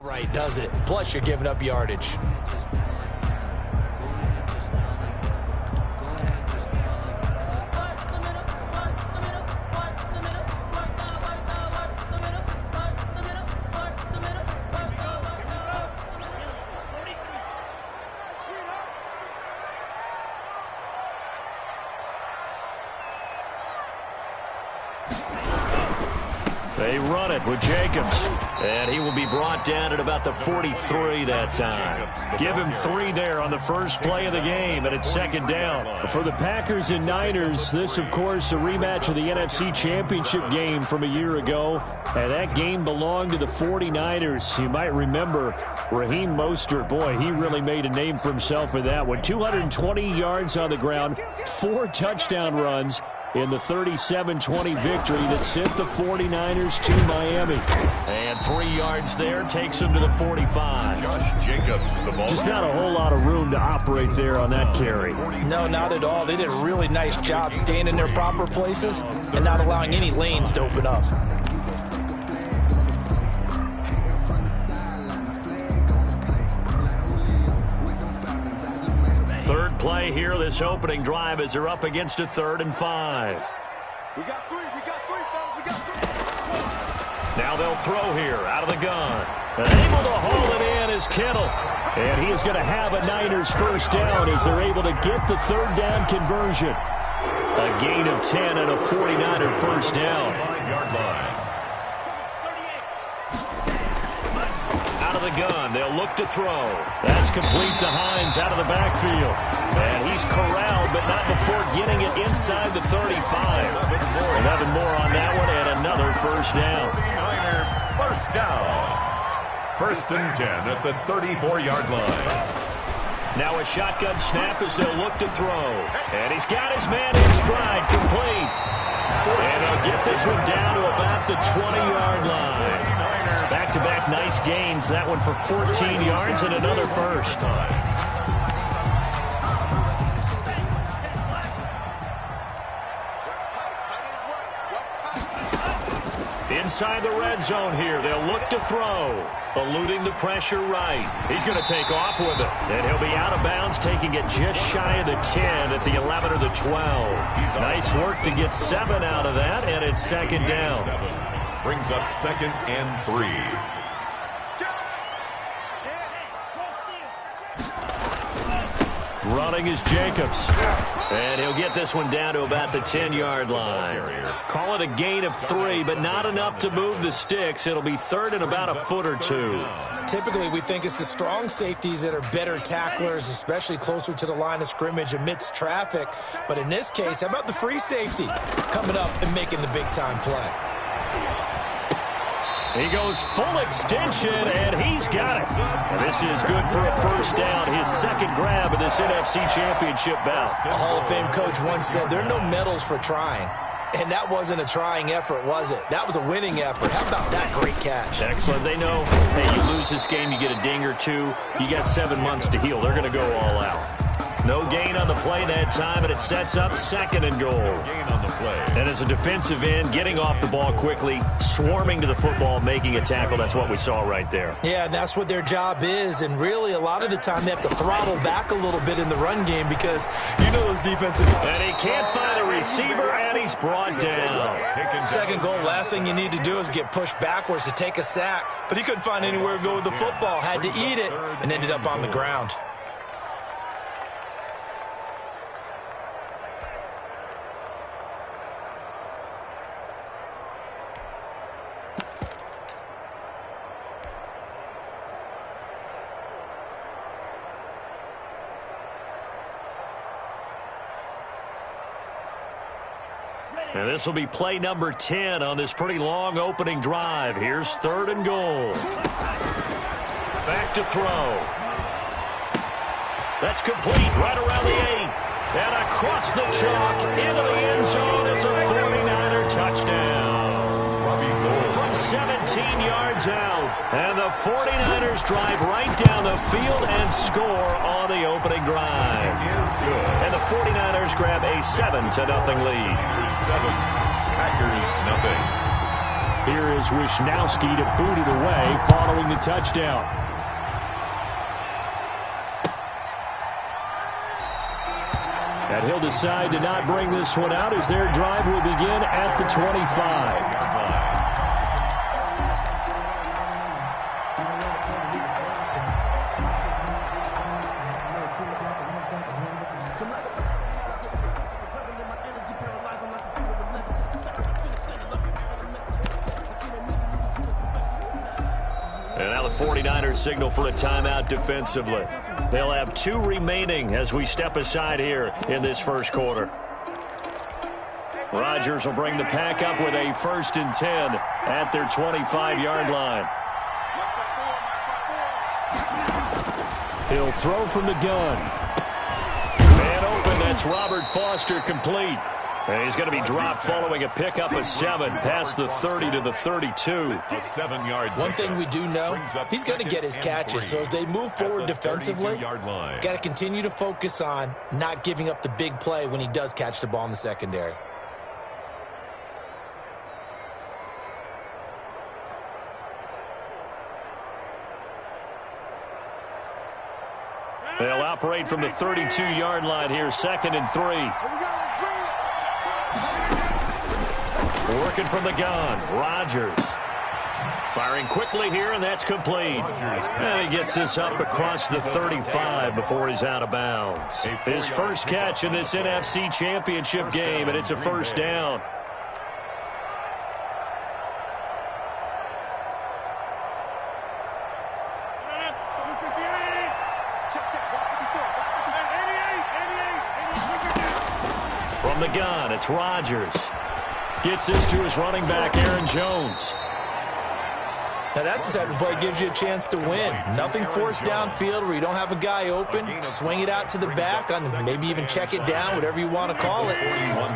Right, does it? Plus, you're giving up yardage. They run it with Jacobs. And he will be brought down at about the 43 that time. Give him 3 there on the first play of the game, and it's second down. For the Packers and Niners, this, of course, a rematch of the NFC Championship game from a year ago. And that game belonged to the 49ers. You might remember Raheem Mostert. Boy, he really made a name for himself with that one. 220 yards on the ground, 4 touchdown runs in the 37-20 victory that sent the 49ers to Miami. And 3 yards there takes him to the 45. Josh Jacobs, the ball. Just not a whole lot of room to operate there on that carry. No, not at all. They did a really nice job staying in their proper places and not allowing any lanes to open up. Third play here, this opening drive, as they're up against a 3rd and 5. We got 3, fellas, we got 3. Now they'll throw here out of the gun. And able to haul it in is Kittle. And he is going to have a Niners first down as they're able to get the 3rd down conversion. A gain of 10 and a 49er first down. 5-yard line. Out of the gun, they'll look to throw. That's complete to Hines out of the backfield. And he's corralled, but not before getting it inside the 35. 11 more on that one, and another first down. 49er first down. 1st and 10 at the 34-yard line. Now a shotgun snap as they'll look to throw. And he's got his man in stride, complete. And they'll get this one down to about the 20-yard line. Back-to-back nice gains. That one for 14 yards and another first. Inside the red zone here. They'll look to throw. Eluding the pressure right. He's going to take off with it. And he'll be out of bounds, taking it just shy of the 10 at the 11 or the 12. Nice work to get 7 out of that, and it's second down. Brings up 2nd and 3. Running is Jacobs. And he'll get this one down to about the 10-yard line. Call it a gain of 3, but not enough to move the sticks. It'll be 3rd and about a foot or 2. Typically, we think it's the strong safeties that are better tacklers, especially closer to the line of scrimmage amidst traffic. But in this case, how about the free safety coming up and making the big-time play? He goes full extension, and he's got it. And this is good for a first down, his 2nd grab of this NFC Championship bout. A Hall of Fame coach once said, there are no medals for trying. And that wasn't a trying effort, was it? That was a winning effort. How about that great catch? Excellent. They know, hey, you lose this game, you get a ding or 2. You got 7 months to heal. They're going to go all out. No gain on the play that time, and it sets up 2nd and goal. Gain on the play. And as a defensive end, getting off the ball quickly, swarming to the football, making a tackle, that's what we saw right there. Yeah, and that's what their job is, and really a lot of the time they have to throttle back a little bit in the run game because you know those defensive... And he can't find a receiver, and he's brought down. 2nd goal, last thing you need to do is get pushed backwards to take a sack, but he couldn't find anywhere to go with the football, had to eat it, and ended up on the ground. And this will be play number 10 on this pretty long opening drive. Here's 3rd and goal. Back to throw. That's complete right around the 8. And across the chalk into the end zone. It's a 49er touchdown. From 17 yards out. And the 49ers drive right down the field and score on the opening drive. And the 49ers grab a 7-0 lead. Packers 7, Packers nothing. Here is Wisnowski to boot it away following the touchdown. And he'll decide to not bring this one out as their drive will begin at the 25. And now the 49ers signal for a timeout defensively. They'll have 2 remaining as we step aside here in this first quarter. Rodgers will bring the pack up with a 1st and 10 at their 25-yard line. He'll throw from the gun. Man open, that's Robert Foster complete. And he's going to be dropped following a pickup of 7 past the 30 to the 32. A 7-yard. One thing we do know, he's going to get his catches. So as they move forward defensively, got to continue to focus on not giving up the big play when he does catch the ball in the secondary. They'll operate from the 32-yard line here, 2nd and 3. Working from the gun, Rodgers. Firing quickly here, and that's complete. And he gets this up across the 35 before he's out of bounds. His first catch in this NFC Championship game, and it's a 1st down. From the gun, it's Rodgers. Gets this to his running back, Aaron Jones. Now that's the type of play that gives you a chance to win. Nothing forced downfield where you don't have a guy open. Swing it out to the back, on maybe even check it down, whatever you want to call it.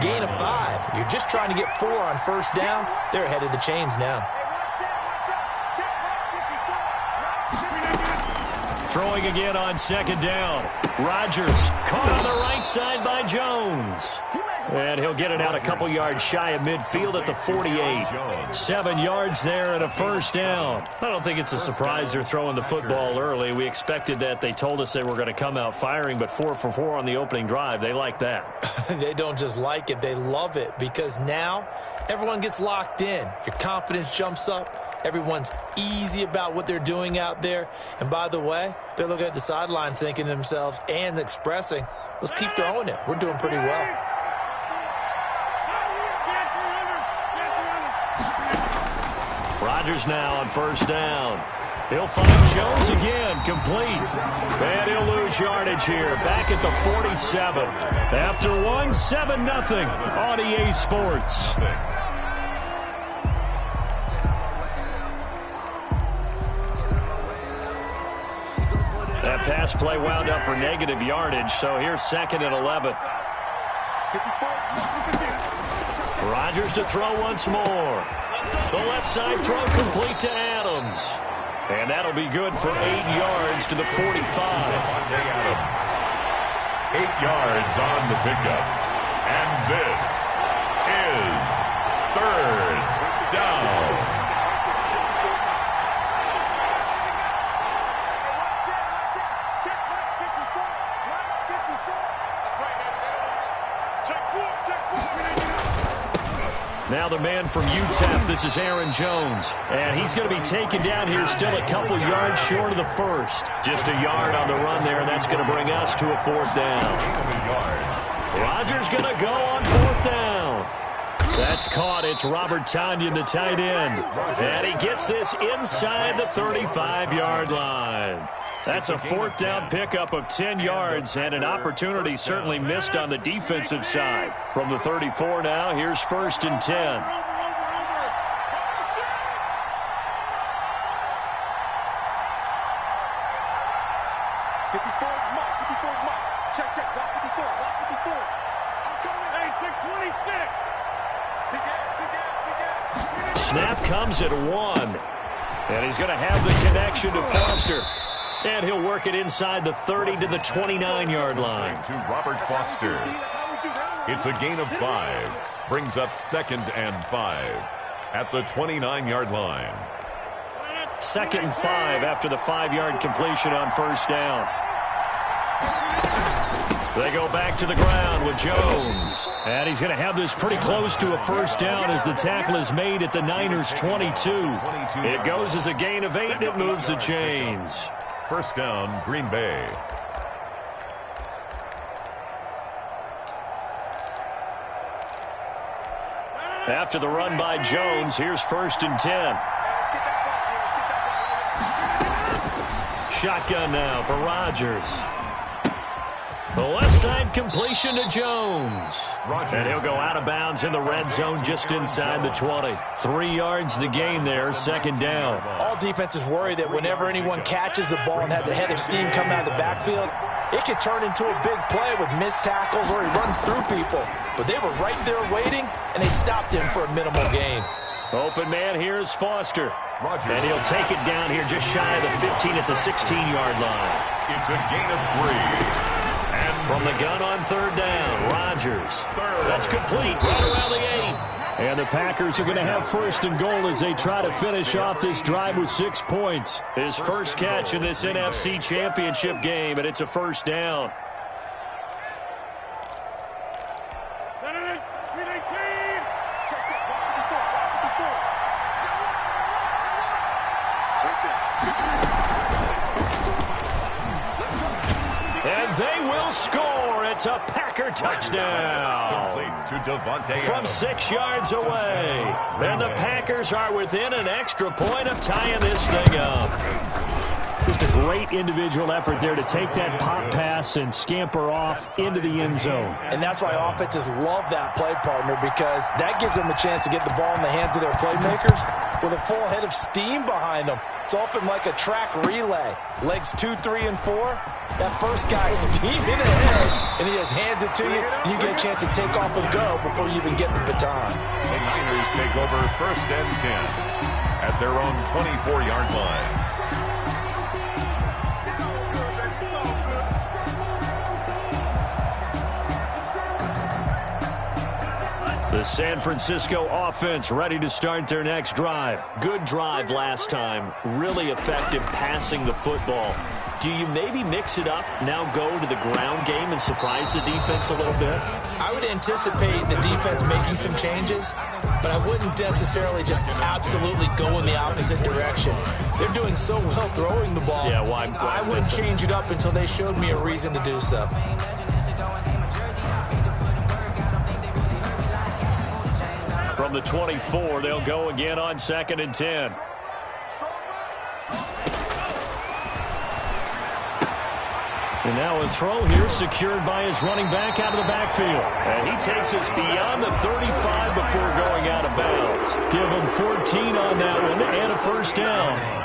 Gain of 5. You're just trying to get 4 on 1st down. They're ahead of the chains now. Throwing again on 2nd down. Rodgers caught on the right side by Jones. And he'll get it out a couple yards shy of midfield at the 48. 7 yards there and a 1st down. I don't think it's a surprise they're throwing the football early. We expected that. They told us they were going to come out firing, but 4 for 4 on the opening drive. They like that. They don't just like it. They love it because now everyone gets locked in. Your confidence jumps up. Everyone's easy about what they're doing out there. And by the way, they're looking at the sideline thinking to themselves and expressing, let's keep throwing it. We're doing pretty well. Rodgers now on 1st down. He'll find Jones again, complete. And he'll lose yardage here, back at the 47. After 1, 7-0 on EA Sports. That pass play wound up for negative yardage, so here's 2nd and 11. Rodgers to throw once more. The left side throw complete to Adams. And that'll be good for 8 yards to the 45. 8 yards on the pickup. And this is 3rd down. Now the man from UTEP, this is Aaron Jones. And he's going to be taken down here still a couple yards short of the 1st. Just a yard on the run there, and that's going to bring us to a 4th down. Rodgers going to go on 4th down. That's caught. It's Robert Tonyan, the tight end. And he gets this inside the 35-yard line. That's a 4th down pickup of 10 yards and an opportunity certainly missed on the defensive side. From the 34 now, here's 1st and 10. Snap comes at 1. And he's going to have the connection to Foster. And he'll work it inside the 30 to the 29-yard line. To Robert Foster. It's a gain of 5. Brings up 2nd and 5. at the 29-yard line. 2nd and 5 after the 5-yard completion on first down. They go back to the ground with Jones. And he's going to have this pretty close to a first down as the tackle is made at the Niners' 22. It goes as a gain of 8, and it moves the chains. First down, Green Bay. After the run by Jones, here's 1st and 10. Shotgun now for Rodgers. The left side completion to Jones. And he'll go out of bounds in the red zone just inside the 20. 3 yards the gain there, 2nd down. All defenses worry that whenever anyone catches the ball and has a head of steam coming out of the backfield, it could turn into a big play with missed tackles or he runs through people. But they were right there waiting, and they stopped him for a minimal gain. Open man here is Foster. Rodgers. And he'll take it down here just shy of the 15 at the 16-yard line. It's a gain of 3. And from the gun on 3rd down, Rodgers. That's complete right around the 8. And the Packers are going to have 1st and goal as they try to finish off this drive with 6 points. His first catch in this NFC Championship game, and it's a 1st down. And they will score. It's a Packer touchdown. To Devontae from Adams. 6 yards away. And the Packers are within an extra point of tying this thing up. Just a great individual effort there to take that pop pass and scamper off into the end zone. And that's why offenses love that play, partner, because that gives them a chance to get the ball in the hands of their playmakers with a full head of steam behind them. It's often like a track relay. Legs 2, 3, and 4. That first guy steaming ahead, and he just hands it to you, and you get a chance to take off and go before you even get the baton. The Niners take over 1st and 10 at their own 24-yard line. The San Francisco offense ready to start their next drive. Good drive last time. Really effective passing the football. Do you maybe mix it up, now go to the ground game and surprise the defense a little bit? I would anticipate the defense making some changes, but I wouldn't necessarily just absolutely go in the opposite direction. They're doing so well throwing the ball. Yeah, well, I wouldn't change it up until they showed me a reason to do so. From the 24, they'll go again on 2nd and 10. And now a throw here secured by his running back out of the backfield. And he takes us beyond the 35 before going out of bounds. Give him 14 on that one and a 1st down.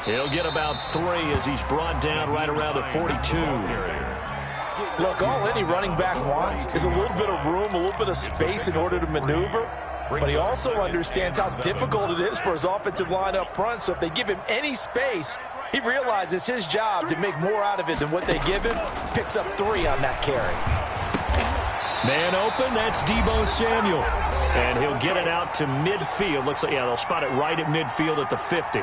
He'll get about 3 as he's brought down right around the 42. Look, all any running back wants is a little bit of room, a little bit of space in order to maneuver. But he also understands how difficult it is for his offensive line up front. So if they give him any space, he realizes his job to make more out of it than what they give him. Picks up 3 on that carry. Man open, that's Deebo Samuel. And he'll get it out to midfield. Looks like, yeah, they'll spot it right at midfield at the 50.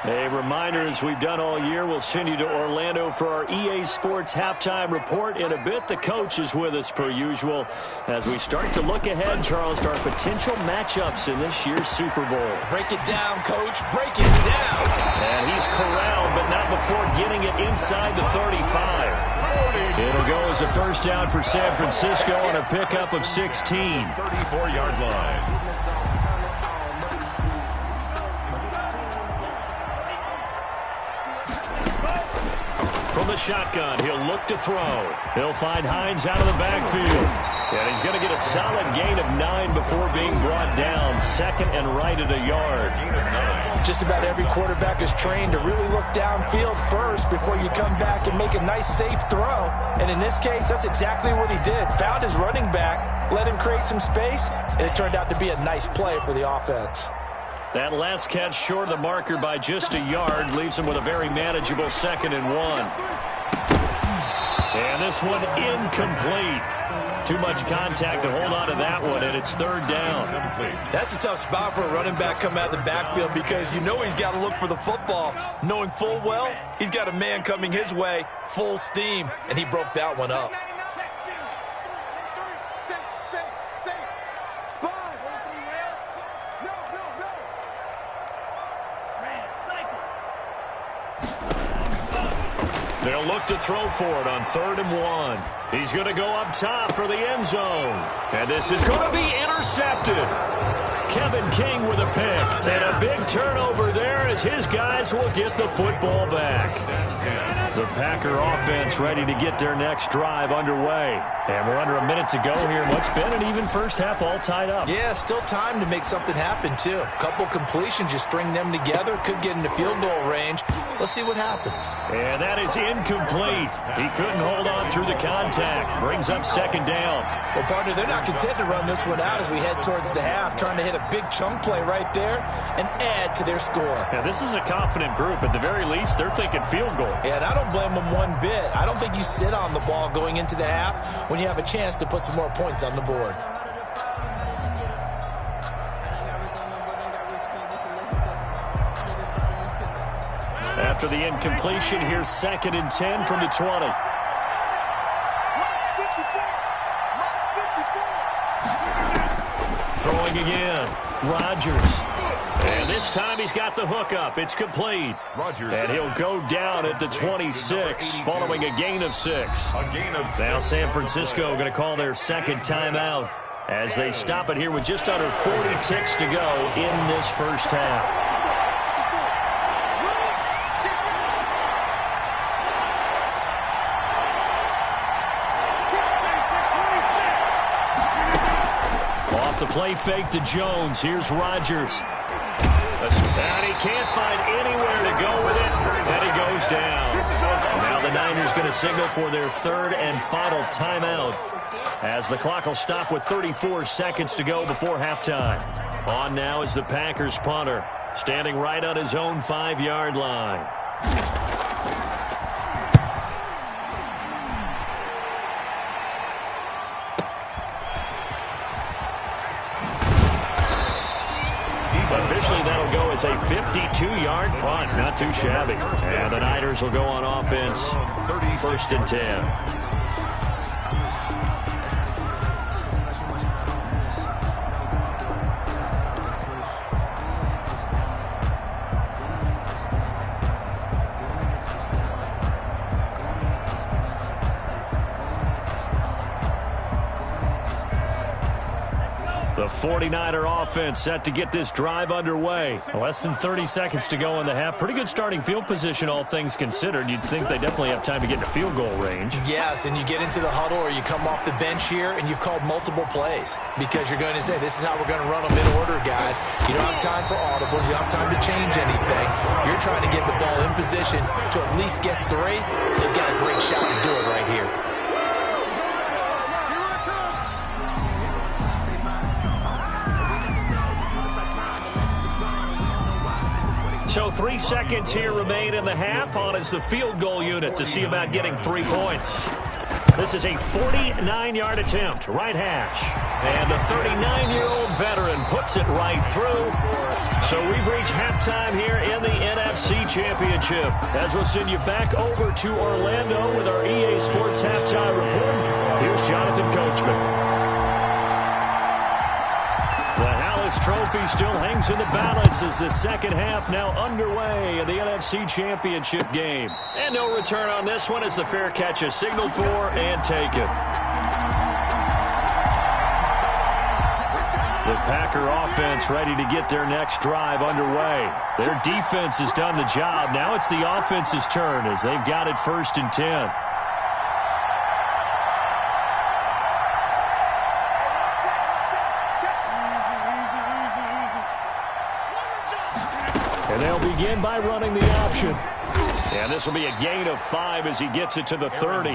A reminder, as we've done all year, we'll send you to Orlando for our EA Sports halftime report in a bit. The coach is with us per usual as we start to look ahead, Charles, to our potential matchups in this year's Super Bowl. Break it down, Coach. Break it down. And he's corralled, but not before getting it inside the 35. It'll go as a 1st down for San Francisco on a pickup of 16. 34-yard line. From the shotgun, he'll look to throw. He'll find Hines out of the backfield. And he's going to get a solid gain of 9 before being brought down. 2nd and right at a yard. Just about every quarterback is trained to really look downfield first before you come back and make a nice, safe throw. And in this case, that's exactly what he did. Found his running back, let him create some space, and it turned out to be a nice play for the offense. That last catch short of the marker by just a yard leaves him with a very manageable 2nd and 1. And this one incomplete. Too much contact to hold on to that one, and it's 3rd down. That's a tough spot for a running back coming out of the backfield because you know he's got to look for the football, knowing full well he's got a man coming his way, full steam, and he broke that one up. They'll look to throw for it on 3rd and 1. He's going to go up top for the end zone. And this is going to be intercepted. Kevin King with a pick. And a big turnover there as his guys will get the football back. The Packer offense ready to get their next drive underway. And we're under a minute to go here. What's been an even first half all tied up. Yeah, still time to make something happen, too. A couple completions, just string them together. Could get into field goal range. Let's see what happens. And that is incomplete. He couldn't hold on through the contact. Brings up 2nd down. Well, partner, they're not content to run this one out as we head towards the half, trying to hit a big chunk play right there and add to their score. Now, this is a confident group. At the very least, they're thinking field goal. Yeah, and I don't blame them one bit. I don't think you sit on the ball going into the half when you have a chance to put some more points on the board. After the incompletion, here's 2nd and 10 from the 20. Throwing again. Rodgers. And this time he's got the hook up. It's complete. Rodgers. And he'll go down at the 26 following a gain of 6. Now San Francisco going to call their 2nd timeout as they stop it here with just under 40 ticks to go in this first half. The play fake to Jones. Here's Rodgers. And he can't find anywhere to go with it. And he goes down. Now the Niners going to signal for their 3rd and final timeout as the clock will stop with 34 seconds to go before halftime. On now is the Packers punter, standing right on his own 5-yard line. Officially, that'll go as a 52-yard punt. Not too shabby. And the Niners will go on offense. 1st and 10. The 49er offense set to get this drive underway. Less than 30 seconds to go in the half. Pretty good starting field position, all things considered. You'd think they definitely have time to get into field goal range. Yes, and you get into the huddle or you come off the bench here and you've called multiple plays because you're going to say, this is how we're going to run them in order, guys. You don't have time for audibles. You don't have time to change anything. You're trying to get the ball in position to at least get 3. They've got a great shot to do it right here. So 3 seconds here remain in the half. On is the field goal unit to see about getting 3 points. This is a 49-yard attempt, right hash. And the 39-year-old veteran puts it right through. So we've reached halftime here in the NFC Championship. As we'll send you back over to Orlando with our EA Sports Halftime Report. Here's Jonathan Coachman. The Hallis Trophy still hangs in the balance as the second half now underway in the NFC Championship game. And no return on this one as the fair catch is signaled for and taken. The Packer offense ready to get their next drive underway. Their defense has done the job. Now it's the offense's turn as they've got it 1st and 10. And they'll begin by running the option. And this will be a gain of 5 as he gets it to the 30. I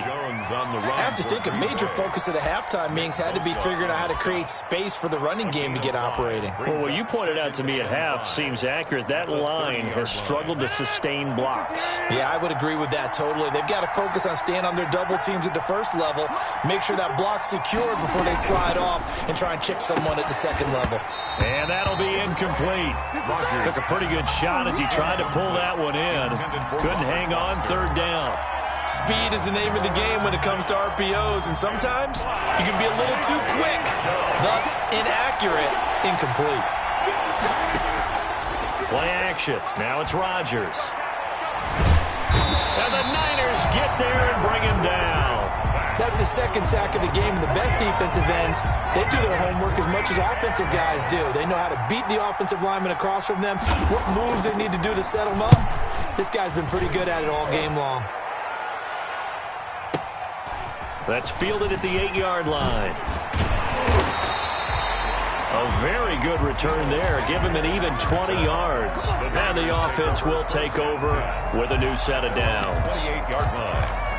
have to think a major focus of the halftime meetings had to be figuring out how to create space for the running game to get operating. Well, what you pointed out to me at half seems accurate. That line has struggled to sustain blocks. Yeah, I would agree with that totally. They've got to focus on staying on their double teams at the first level, make sure that block's secured before they slide off and try and chip someone at the second level. And that'll be incomplete. Took a pretty good shot as he tried to pull that one in. Couldn't hang on, third down. Speed is the name of the game when it comes to RPOs, and sometimes you can be a little too quick, thus inaccurate, incomplete. Play action. Now it's Rodgers. And the Niners get there and bring him down. That's his second sack of the game, and the best defensive ends, they do their homework as much as offensive guys do. They know how to beat the offensive lineman across from them, what moves they need to do to set them up. This guy's been pretty good at it all game long. That's fielded at the 8-yard line. A very good return there. Give him an even 20 yards. And the offense will take over with a new set of downs. 28-yard line.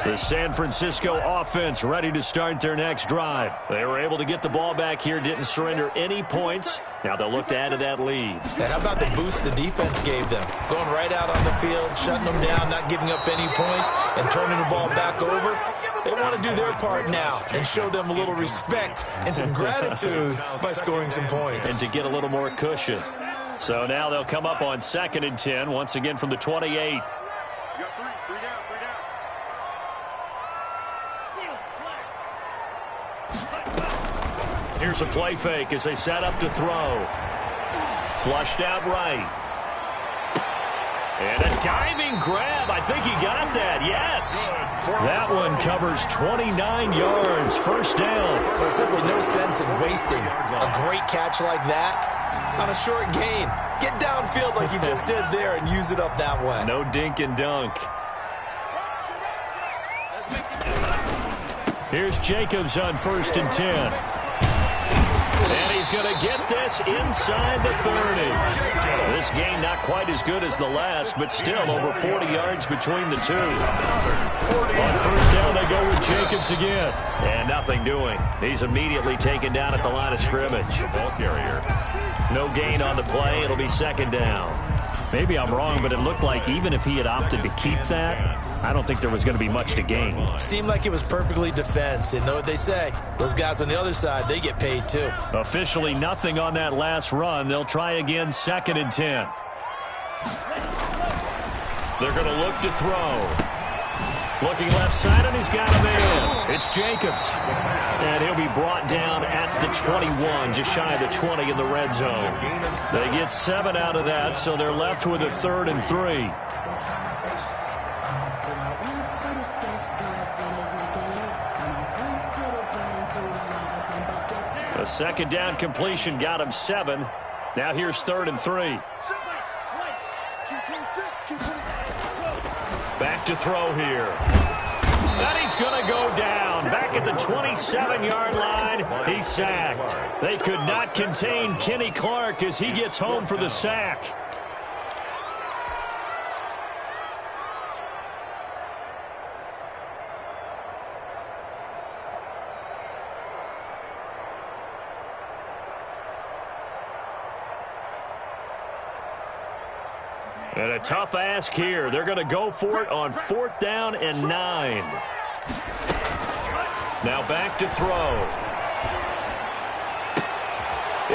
The San Francisco offense ready to start their next drive. They were able to get the ball back here, didn't surrender any points. Now they'll look to add to that lead. Yeah, how about the boost the defense gave them? Going right out on the field, shutting them down, not giving up any points, and turning the ball back over. They want to do their part now and show them a little respect and some gratitude by scoring some points. And to get a little more cushion. So now they'll come up on 2nd and 10, once again from the 28. Here's a play fake as they set up to throw. Flushed out right. And a diving grab. I think he got that. Yes. That one covers 29 yards. First down. There's simply no sense in wasting a great catch like that on a short gain. Get downfield like you just did there and use it up that way. No dink and dunk. Here's Jacobs on 1st and 10. And he's going to get this inside the 30. This game not quite as good as the last, but still over 40 yards between the two. On 1st down, they go with Jacobs again. And nothing doing. He's immediately taken down at the line of scrimmage. Ball carrier. No gain on the play. It'll be 2nd down. Maybe I'm wrong, but it looked like even if he had opted to keep that, I don't think there was going to be much to gain. Seemed like it was perfectly defense. And know what they say? Those guys on the other side, they get paid too. Officially nothing on that last run. They'll try again 2nd and 10. They're going to look to throw. Looking left side, and he's got a man. It's Jacobs. And he'll be brought down at the 21, just shy of the 20 in the red zone. They get 7 out of that, so they're left with a 3rd and 3. A 2nd down completion got him 7. Now here's 3rd and 3. Back to throw here. And he's going to go down. Back at the 27-yard line, he's sacked. They could not contain Kenny Clark as he gets home for the sack. And a tough ask here. They're going to go for it on 4th down and 9. Now back to throw.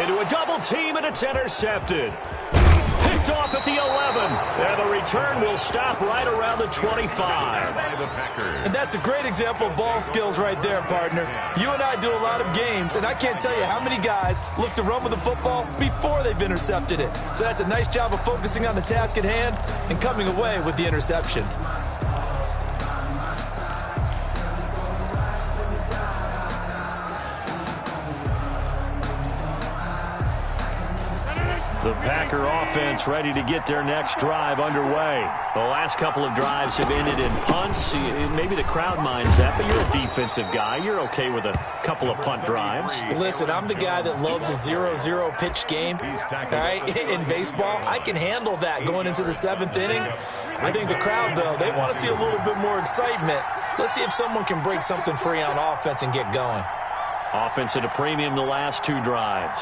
Into a double team, and it's intercepted. Picked off at the 11. And the return will stop right around the 25. And that's a great example of ball skills right there, partner. You and I do a lot of games, and I can't tell you how many guys look to run with the football before they've intercepted it. So that's a nice job of focusing on the task at hand and coming away with the interception. The Packer offense ready to get their next drive underway. The last couple of drives have ended in punts. Maybe the crowd minds that, but you're a defensive guy. You're okay with a couple of punt drives. Listen, I'm the guy that loves a 0-0 pitch game. All right? In baseball, I can handle that going into the 7th inning. I think the crowd, though, they want to see a little bit more excitement. Let's see if someone can break something free on offense and get going. Offense at a premium the last 2 drives.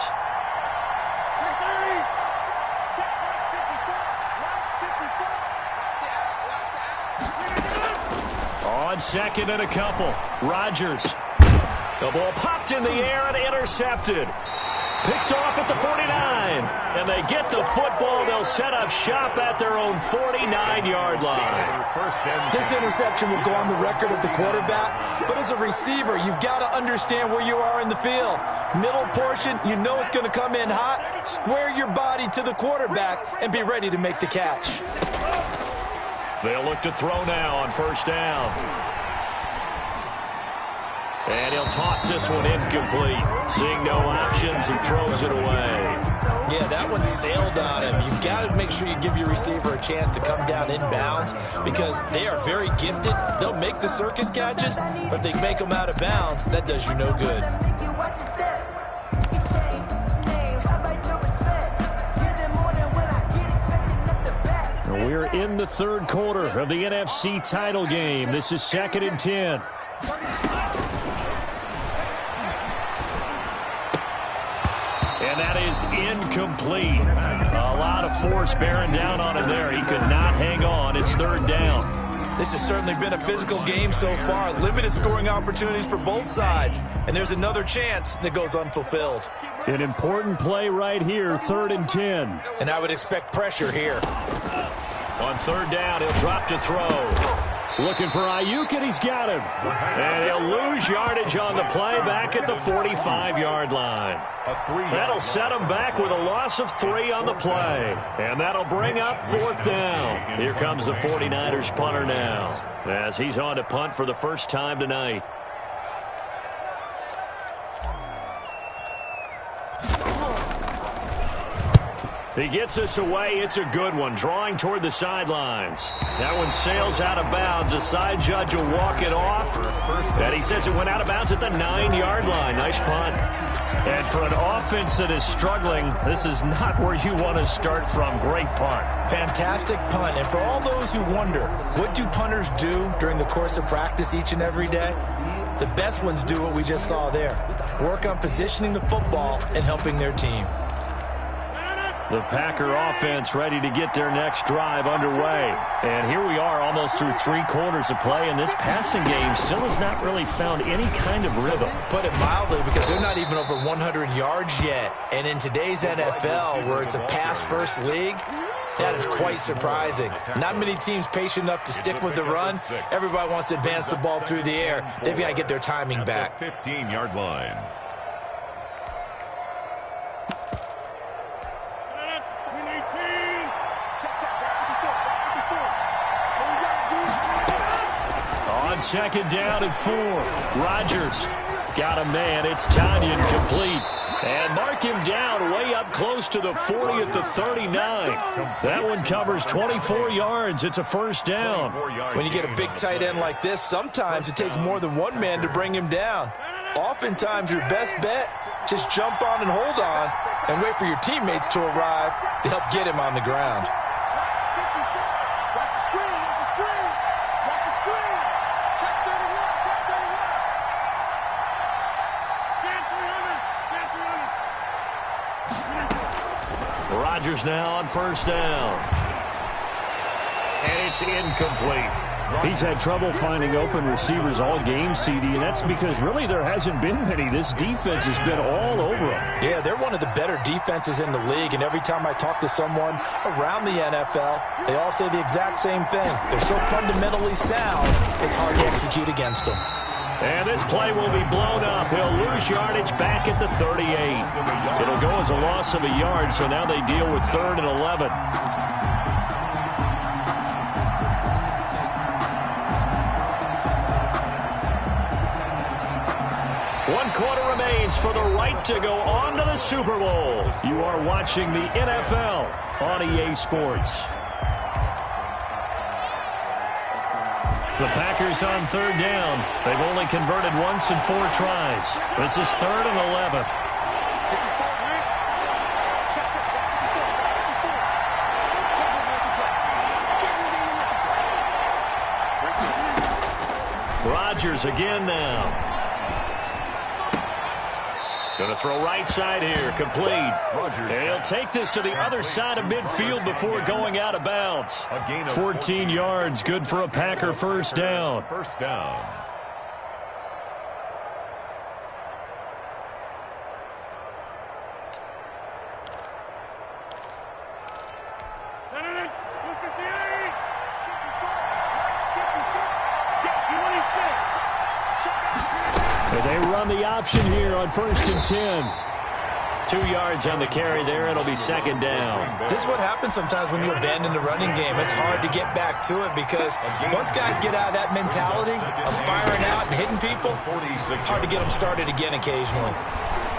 On second and a couple. Rodgers. The ball popped in the air and intercepted. Picked off at the 49. And they get the football. They'll set up shop at their own 49-yard line. This interception will go on the record of the quarterback. But as a receiver, you've got to understand where you are in the field. Middle portion, you know it's going to come in hot. Square your body to the quarterback and be ready to make the catch. They'll look to throw now on first down. And he'll toss this one incomplete. Seeing no options, he throws it away. Yeah, that one sailed on him. You've got to make sure you give your receiver a chance to come down inbounds because they are very gifted. They'll make the circus catches, but they make them out of bounds. That does you no good. We're in the third quarter of the NFC title game. This is 2nd and 10. And that is incomplete. A lot of force bearing down on him there. He could not hang on. It's 3rd down. This has certainly been a physical game so far. Limited scoring opportunities for both sides. And there's another chance that goes unfulfilled. An important play right here, 3rd and 10. And I would expect pressure here. On 3rd down, he'll drop to throw. Looking for Ayuk, and he's got him. And he'll lose yardage on the play back at the 45-yard line. That'll set him back with a loss of 3 on the play. And that'll bring up 4th down. Here comes the 49ers punter now, as he's on to punt for the first time tonight. He gets us away. It's a good one. Drawing toward the sidelines. That one sails out of bounds. The side judge will walk it off. And he says it went out of bounds at the 9-yard line. Nice punt. And for an offense that is struggling, this is not where you want to start from. Great punt. Fantastic punt. And for all those who wonder, what do punters do during the course of practice each and every day? The best ones do what we just saw there. Work on positioning the football and helping their team. The Packer offense ready to get their next drive underway. And here we are almost through 3 quarters of play, and this passing game still has not really found any kind of rhythm. Put it mildly, because they're not even over 100 yards yet. And in today's NFL, where it's a pass-first league, that is quite surprising. Not many teams patient enough to stick with the run. Everybody wants to advance the ball through the air. They've got to get their timing back. 15-yard line. On 2nd down and 4. Rodgers got a man. It's Tanyan complete. And mark him down way up close to the 40 at the 39. That one covers 24 yards. It's a first down. When you get a big tight end like this, sometimes it takes more than one man to bring him down. Oftentimes, your best bet, just jump on and hold on and wait for your teammates to arrive to help get him on the ground. Rodgers now on first down. And it's incomplete. He's had trouble finding open receivers all game, CD, and that's because really there hasn't been many. This defense has been all over him. Yeah, they're one of the better defenses in the league, and every time I talk to someone around the NFL, they all say the exact same thing. They're so fundamentally sound, it's hard to execute against them. And this play will be blown up. He'll lose yardage back at the 38. It'll go as a loss of a yard, so now they deal with 3rd and 11. games for the right to go on to the Super Bowl. You are watching the NFL on EA Sports. The Packers on third down. They've only converted once in 4 tries. This is 3rd and 11. Rodgers again now. Going to throw right side here, complete. And he'll take this to the other side of midfield before going out of bounds. 14 yards, good for a Packer first down. First down. They run the option here on 1st and 10. 2 yards on the carry there. It'll be 2nd down. This is what happens sometimes when you abandon the running game. It's hard to get back to it because once guys get out of that mentality of firing out and hitting people, it's hard to get them started again occasionally.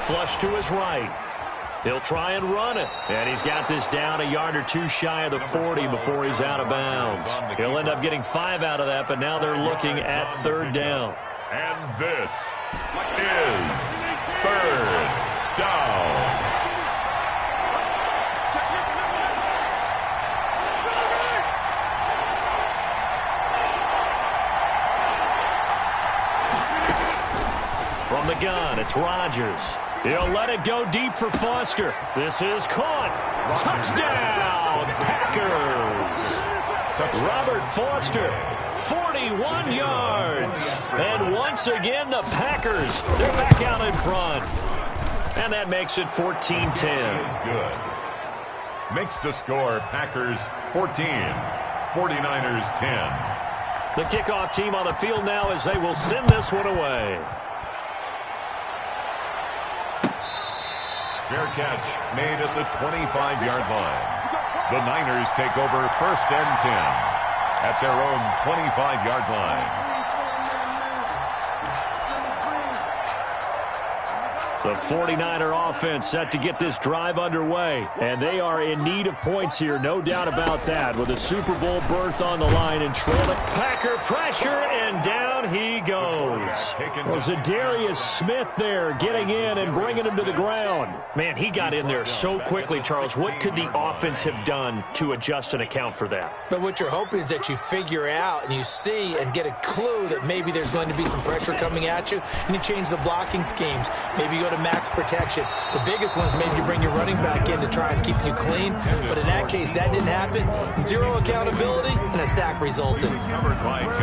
Flush to his right. He'll try and run it. And he's got this down a yard or 2 shy of the 40 before he's out of bounds. He'll end up getting 5 out of that, but now they're looking at 3rd down. And this is 3rd down. From the gun, it's Rodgers. He'll let it go deep for Foster. This is caught. Touchdown, Packers. Robert Foster, 41 yards. And once again, the Packers, they're back out in front. And that makes it 14-10. Good. Makes the score Packers 14, 49ers 10. The kickoff team on the field now as they will send this one away. Fair catch made at the 25-yard line. The Niners take over 1st and 10 at their own 25-yard line. The 49er offense set to get this drive underway, and they are in need of points here, no doubt about that, with a Super Bowl berth on the line and trailing. Packer pressure, and down he goes. Well, Zadarius Smith there getting in and bringing him to the ground. Man, he got in there so quickly, Charles. What could the offense have done to adjust and account for that? But what you're hoping is that you figure out and you see and get a clue that maybe there's going to be some pressure coming at you, and you change the blocking schemes. Maybe you go to max protection. The biggest one is maybe you bring your running back in to try and keep you clean. But in that case, that didn't happen. 0 accountability, and a sack resulted.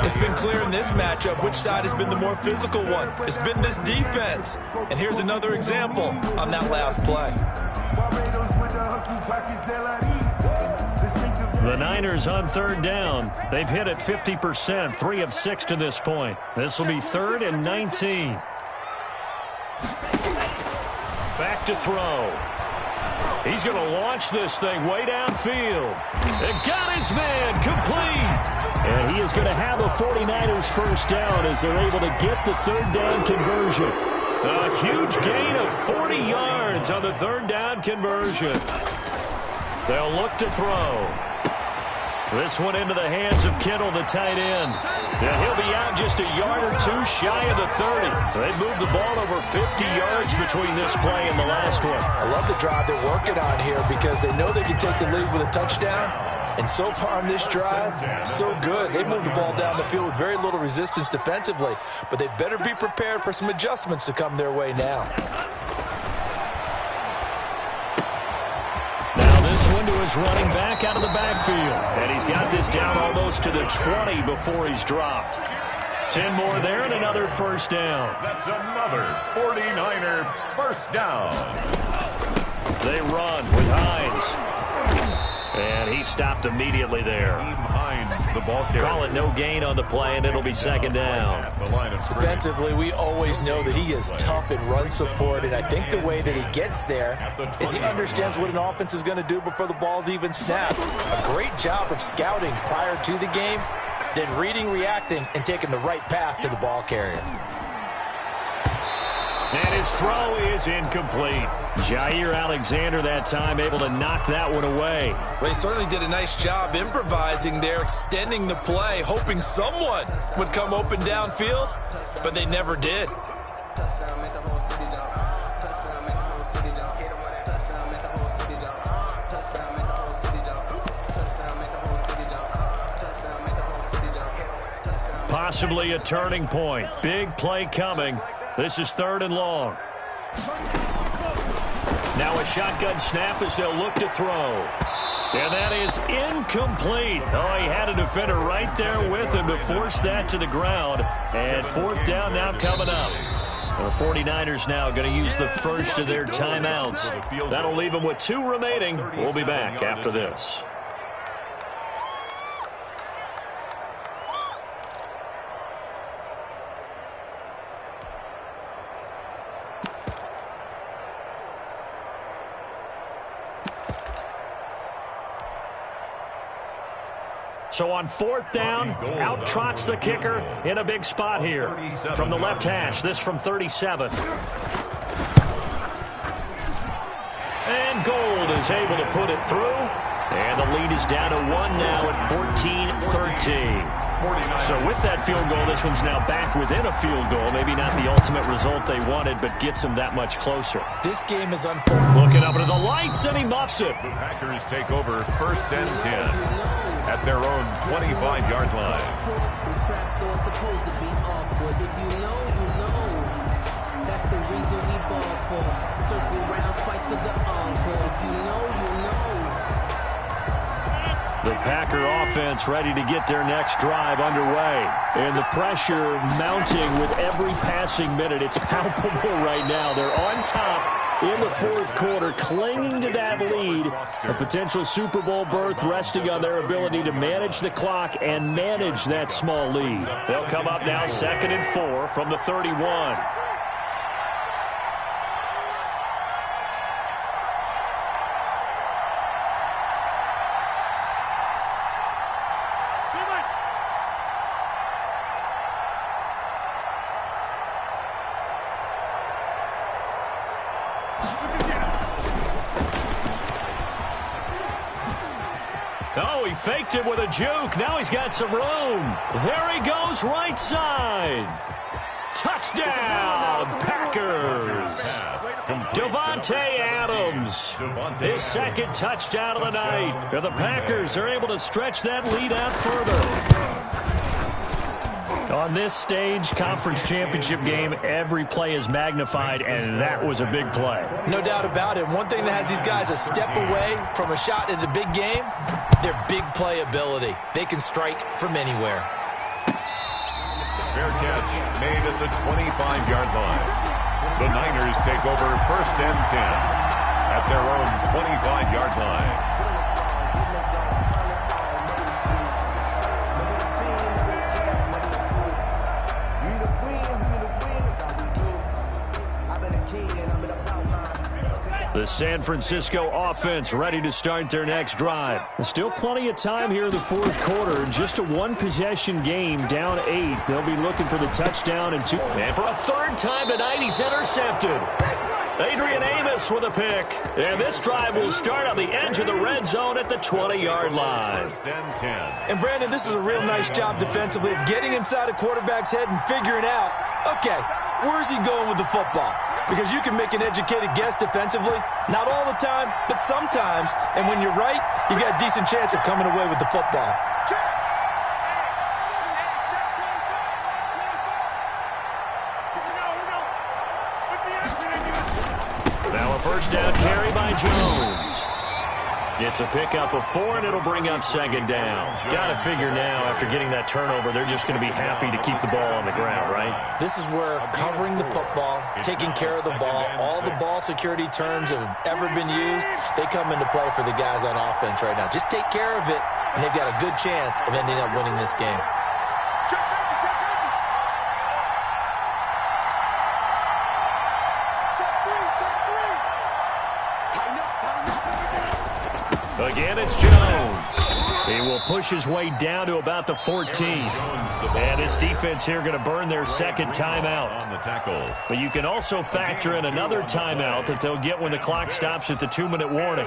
It's been clear in this matchup which side has been the more physical one. It's been this defense. And here's another example on that last play. The Niners on 3rd down. They've hit it 50%, 3 of 6 to this point. This will be 3rd and 19. Back to throw. He's going to launch this thing way downfield. And got his man complete. And he is going to have a 49ers first down as they're able to get the 3rd down conversion. A huge gain of 40 yards on the 3rd down conversion. They'll look to throw. This one into the hands of Kittle, the tight end. And he'll be out just a yard or 2 shy of the 30. So they moved the ball over 50 yards between this play and the last one. I love the drive they're working on here because they know they can take the lead with a touchdown. And so far on this drive, so good. They moved the ball down the field with very little resistance defensively. But they better be prepared for some adjustments to come their way now. This one to his running back out of the backfield. And he's got this down almost to the 20 before he's dropped. 10 more there and another first down. That's another 49er first down. They run with Hines. And he stopped immediately there. Hines, the ball carrier. Call it no gain on the play, and it'll be 2nd down. Defensively, we always know that he is tough in run support, and I think the way that he gets there is he understands what an offense is going to do before the ball's even snapped. A great job of scouting prior to the game, then reading, reacting, and taking the right path to the ball carrier. And his throw is incomplete. Jair Alexander that time able to knock that one away. Well, he certainly did a nice job improvising there, extending the play, hoping someone would come open downfield, but they never did. Possibly a turning point. Big play coming. This is 3rd and long. Now a shotgun snap as they'll look to throw. And that is incomplete. Oh, he had a defender right there with him to force that to the ground. And 4th down now coming up. The 49ers now going to use the first of their timeouts. That'll leave them with 2 remaining. We'll be back after this. So on 4th down, out trots the kicker in a big spot here. From the left hash, this from 37. And Gold is able to put it through. And the lead is down to 1 now at 14-13. So with that field goal, this one's now back within a field goal. Maybe not the ultimate result they wanted, but gets them that much closer. This game is unfolding. Looking up into the lights, and he muffs it. The Packers take over 1st and 10 at their own 25-yard line. Supposed to be awkward. If you know, you know. That's the reason we ball for. Circle round twice for the encore. If you know, you know. The Packer offense ready to get their next drive underway. And the pressure mounting with every passing minute. It's palpable right now. They're on top in the 4th quarter, clinging to that lead. A potential Super Bowl berth resting on their ability to manage the clock and manage that small lead. They'll come up now 2nd and 4 from the 31. Oh, he faked it with a juke. Now he's got some room. There he goes, right side. Touchdown, Packers. Davante Adams, his 2nd touchdown of the night. And the Packers are able to stretch that lead out further. On this stage, conference championship game, every play is magnified, and that was a big play. No doubt about it. One thing that has these guys a step away from a shot in the big game, their big play ability. They can strike from anywhere. Fair catch made at the 25-yard line. The Niners take over 1st and 10 at their own 25-yard line. The San Francisco offense ready to start their next drive. Still plenty of time here in the 4th quarter. Just a 1-possession game, down 8. They'll be looking for the touchdown and 2. And for a 3rd time tonight, he's intercepted. Adrian Amos with a pick. And this drive will start on the edge of the red zone at the 20-yard line. 1st and 10. And Brandon, this is a real nice job defensively of getting inside a quarterback's head and figuring out, okay, where's he going with the football? Because you can make an educated guess defensively, not all the time, but sometimes. And when you're right, you got a decent chance of coming away with the football. Now a 1st down carry by Jones. It's a pickup of 4, and it'll bring up 2nd down. Got to figure now, after getting that turnover, they're just going to be happy to keep the ball on the ground, right? This is where covering the football, taking care of the ball, all the ball security terms that have ever been used, they come into play for the guys on offense right now. Just take care of it, and they've got a good chance of ending up winning this game. Again, it's Jones. He will push his way down to about the 14. And this defense here going to burn their second timeout. On the tackle. But you can also factor in another timeout that they'll get when the clock stops at the 2-minute warning.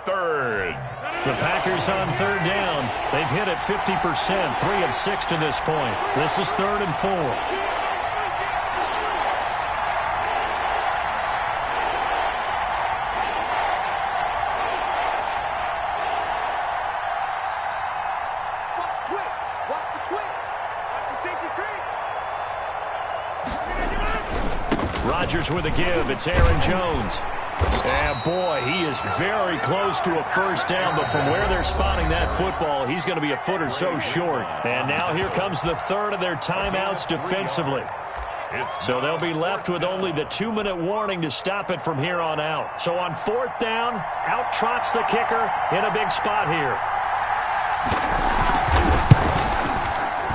Third. The Packers on third down. They've hit it 50%, 3 of 6 to this point. This is 3rd and 4. Rodgers with a give. It's Aaron Jones. And, boy, he is very close to a first down, but from where they're spotting that football, he's going to be a foot or so short. And now here comes the third of their timeouts defensively. So they'll be left with only the 2-minute warning to stop it from here on out. So on 4th down, out trots the kicker in a big spot here.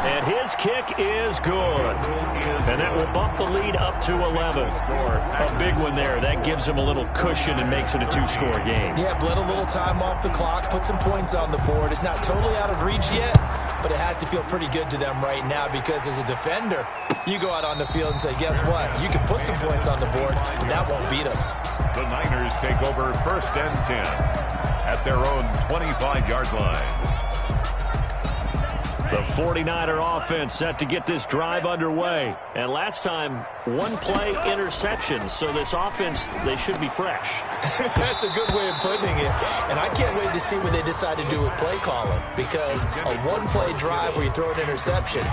And his kick is good. And that will bump the lead up to 11. A big one there. That gives him a little cushion and makes it a 2-score game. Yeah, bled a little time off the clock, put some points on the board. It's not totally out of reach yet, but it has to feel pretty good to them right now because as a defender, you go out on the field and say, guess what? You can put some points on the board, but that won't beat us. The Niners take over 1st and 10 at their own 25-yard line. The 49er offense set to get this drive underway. And last time, 1-play interception. So this offense, they should be fresh. That's a good way of putting it. And I can't wait to see what they decide to do with play calling. Because a 1-play drive where you throw an interception,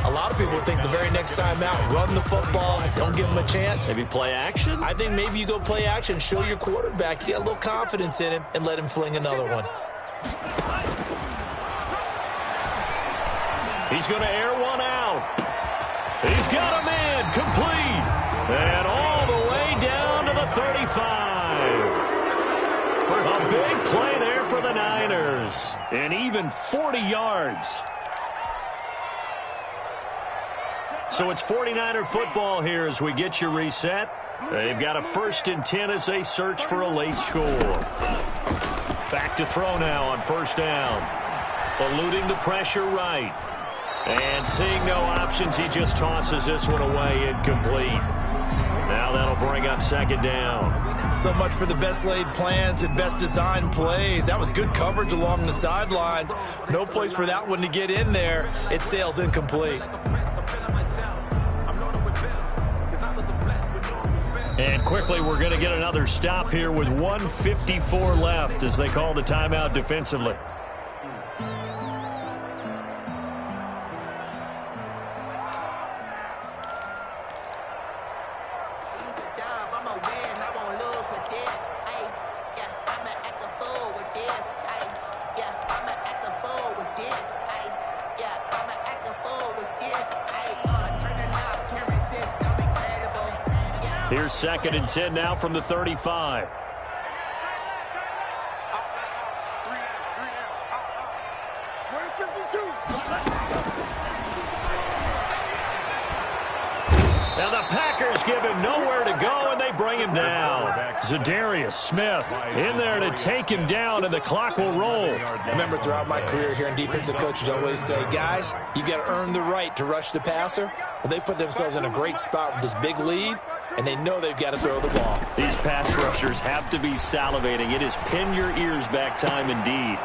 a lot of people think the very next time out, run the football, don't give them a chance. Maybe play action? I think maybe you go play action, show your quarterback, you get a little confidence in him, and let him fling another one. He's going to air one out. He's got him in, complete. And all the way down to the 35. A big play there for the Niners. And even 40 yards. So it's 49er football here as we get you reset. They've got a 1st and 10 as they search for a late score. Back to throw now on 1st down. Eluding the pressure right. And seeing no options, he just tosses this one away incomplete. Now that'll bring up 2nd down. So much for the best laid plans and best designed plays. That was good coverage along the sidelines. No place for that one to get in there. It sails incomplete. And quickly, we're going to get another stop here with 1:54 left as they call the timeout defensively. Here's 2nd and 10 now from the 35. Now the Packers give him nowhere to go, and they bring him down. Za'Darius Smith in there to take him down, and the clock will roll. I remember throughout my career here in defensive coaches always say, guys, you got to earn the right to rush the passer. Well, they put themselves in a great spot with this big lead, and they know they've got to throw the ball. These pass rushers have to be salivating. It is pin your ears back time indeed.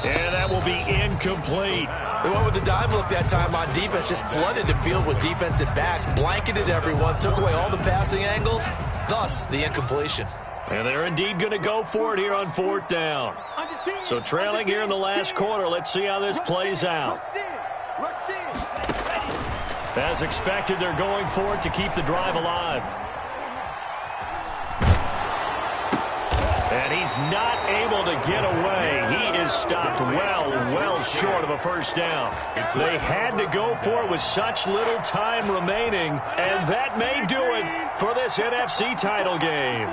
And that will be incomplete. They went with the dime look that time on defense, just flooded the field with defensive backs, blanketed everyone, took away all the passing angles, thus the incompletion. And they're indeed going to go for it here on 4th down. So trailing here in the last quarter, let's see how this plays out. As expected, they're going for it to keep the drive alive. And he's not able to get away. He is stopped well short of a first down. They had to go for it with such little time remaining, and that may do it for this NFC title game.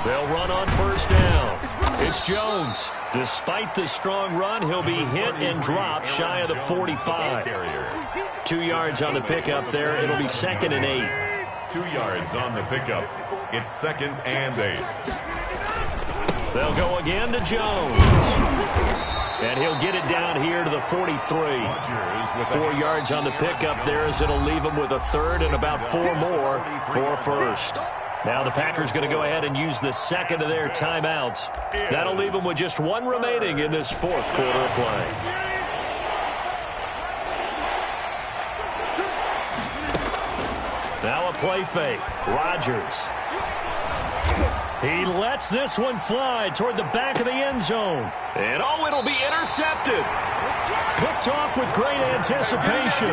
They'll run on 1st down. It's Jones. Despite the strong run, he'll be hit and dropped shy of the 45. 2 yards on the pickup there. It'll be 2nd and 8. 2 yards on the pickup. It's 2nd and 8. They'll go again to Jones. And he'll get it down here to the 43. 4 yards on the pickup there as it'll leave him with a third and about 4 more for a first. Now the Packers going to go ahead and use the second of their timeouts. That'll leave them with just 1 remaining in this 4th quarter of play. Now a play fake. Rodgers. He lets this one fly toward the back of the end zone. And oh, it'll be intercepted. Picked off with great anticipation.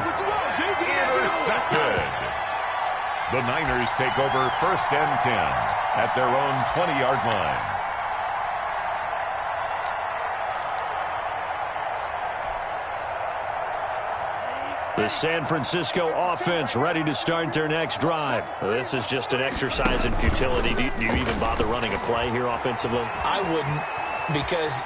Intercepted. The Niners take over 1st and 10 at their own 20-yard line. The San Francisco offense ready to start their next drive. This is just an exercise in futility. Do you even bother running a play here offensively? I wouldn't, because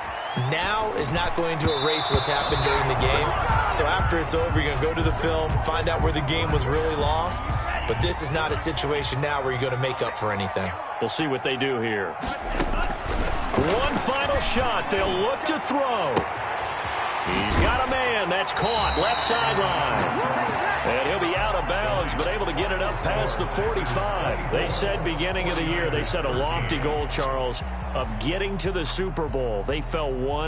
now is not going to erase what's happened during the game. So after it's over, you're going to go to the film, find out where the game was really lost. But this is not a situation now where you're going to make up for anything. We'll see what they do here. One final shot. They'll look to throw. He's got a man. That's caught. Left sideline. And he'll be out of bounds, but able to get it up past the 45. They said beginning of the year, they set a lofty goal, Charles, of getting to the Super Bowl. They fell one